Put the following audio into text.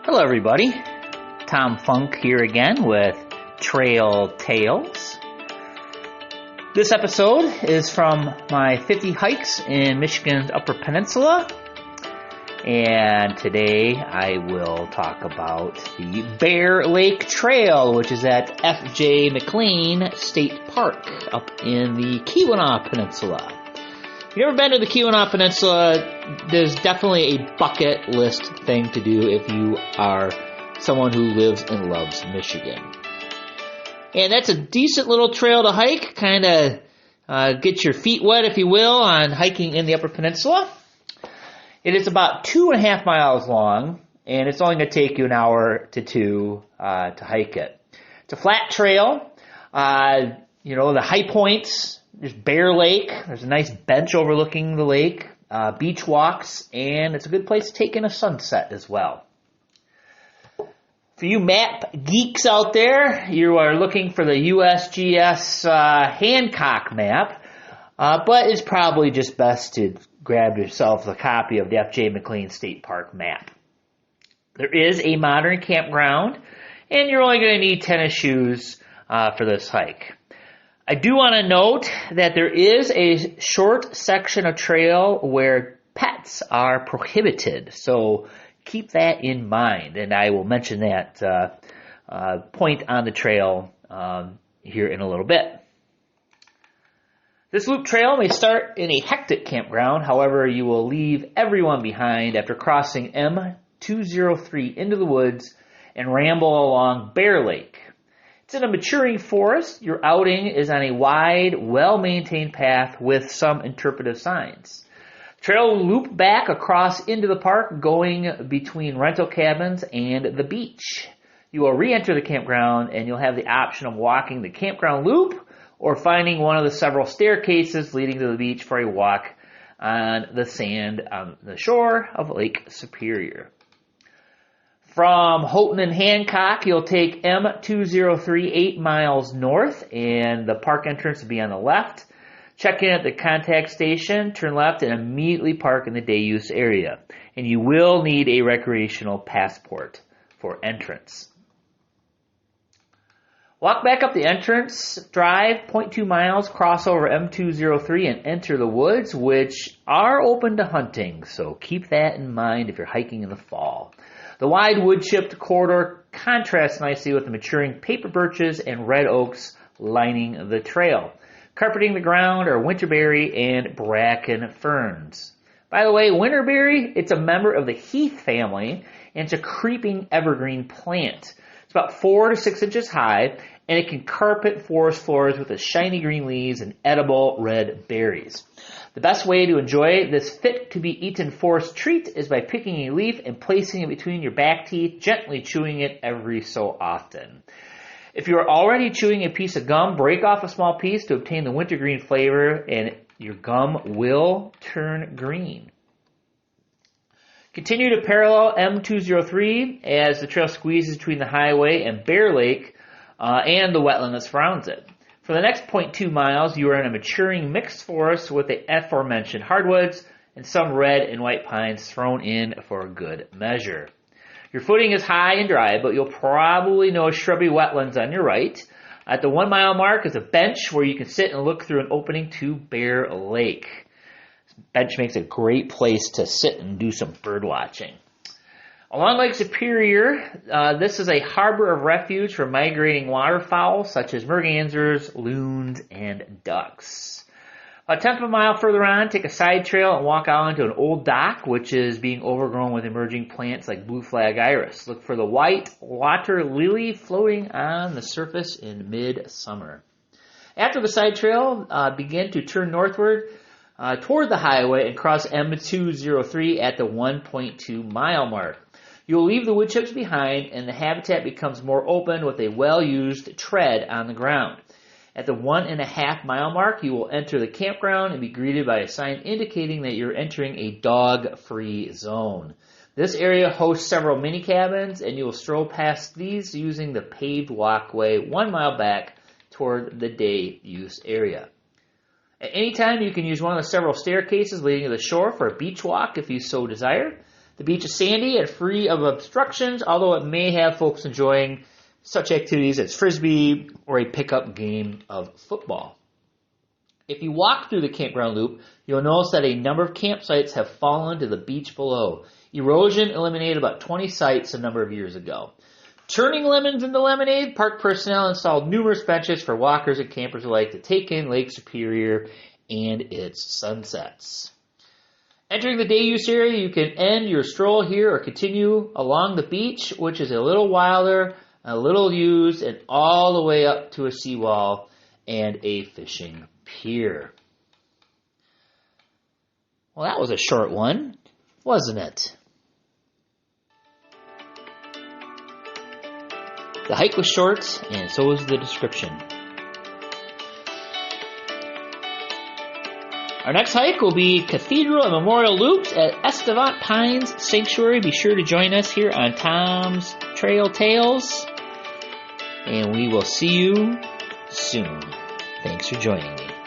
Hello, everybody. Tom Funk here again with Trail Tales. This episode is from my 50 hikes in Michigan's Upper Peninsula. And today I will talk about the Bear Lake Trail, which is at F.J. McLain State Park up in the Keweenaw Peninsula. If you've never been to the Keweenaw Peninsula, there's definitely a bucket list thing to do if you are someone who lives and loves Michigan. And that's a decent little trail to hike, kind of get your feet wet, if you will, on hiking in the Upper Peninsula. It is about 2.5 miles long, and it's only going to take you an hour to two to hike it. It's a flat trail. The high points. There's Bear Lake. There's a nice bench overlooking the lake, beach walks, and it's a good place to take in a sunset as well. For you map geeks out there, you are looking for the USGS Hancock map, but it's probably just best to grab yourself a copy of the F.J. McLain State Park map. There is a modern campground, and you're only going to need tennis shoes for this hike. I do want to note that there is a short section of trail where pets are prohibited, so keep that in mind, and I will mention that point on the trail here in a little bit. This loop trail may start in a hectic campground, however, you will leave everyone behind after crossing M203 into the woods and ramble along Bear Lake. It's in a maturing forest. Your outing is on a wide, well-maintained path with some interpretive signs. The trail will loop back across into the park, going between rental cabins and the beach. You will re-enter the campground, and you'll have the option of walking the campground loop or finding one of the several staircases leading to the beach for a walk on the sand on the shore of Lake Superior. From Houghton and Hancock, you'll take M203 8 miles north, and the park entrance will be on the left. Check in at the contact station, turn left, and immediately park in the day use area. And you will need a recreational passport for entrance. Walk back up the entrance, drive 0.2 miles, cross over M203, and enter the woods, which are open to hunting, so keep that in mind if you're hiking in the fall. The wide wood-chipped corridor contrasts nicely with the maturing paper birches and red oaks lining the trail. Carpeting the ground are winterberry and bracken ferns. By the way, winterberry, it's a member of the heath family, and it's a creeping evergreen plant. It's about 4 to 6 inches high, and it can carpet forest floors with its shiny green leaves and edible red berries. The best way to enjoy this fit-to-be-eaten forest treat is by picking a leaf and placing it between your back teeth, gently chewing it every so often. If you are already chewing a piece of gum, break off a small piece to obtain the wintergreen flavor, and your gum will turn green. Continue to parallel M203 as the trail squeezes between the highway and Bear Lake and the wetland that surrounds it. For the next 0.2 miles, you are in a maturing mixed forest with the aforementioned hardwoods and some red and white pines thrown in for good measure. Your footing is high and dry, but you'll probably know shrubby wetlands on your right. At the 1 mile mark is a bench where you can sit and look through an opening to Bear Lake. This bench makes a great place to sit and do some bird watching. Along Lake Superior, this is a harbor of refuge for migrating waterfowl such as mergansers, loons, and ducks. A tenth of a mile further on, take a side trail and walk out into an old dock, which is being overgrown with emerging plants like blue flag iris. Look for the white water lily floating on the surface in mid-summer. After the side trail, begin to turn northward toward the highway and cross M203 at the 1.2 mile mark. You will leave the wood chips behind, and the habitat becomes more open with a well-used tread on the ground. At the 1.5 mile mark, you will enter the campground and be greeted by a sign indicating that you're entering a dog-free zone. This area hosts several mini cabins, and you will stroll past these using the paved walkway 1 mile back toward the day use area. At any time, you can use one of the several staircases leading to the shore for a beach walk if you so desire. The beach is sandy and free of obstructions, although it may have folks enjoying such activities as frisbee or a pickup game of football. If you walk through the campground loop, you'll notice that a number of campsites have fallen to the beach below. Erosion eliminated about 20 sites a number of years ago. Turning lemons into lemonade, park personnel installed numerous benches for walkers and campers alike to take in Lake Superior and its sunsets. Entering the day use area, you can end your stroll here or continue along the beach, which is a little wilder, a little used, and all the way up to a seawall and a fishing pier. Well, that was a short one, wasn't it? The hike was short, and so was the description. Our next hike will be Cathedral and Memorial Loops at Estevant Pines Sanctuary. Be sure to join us here on Tom's Trail Tales, and we will see you soon. Thanks for joining me.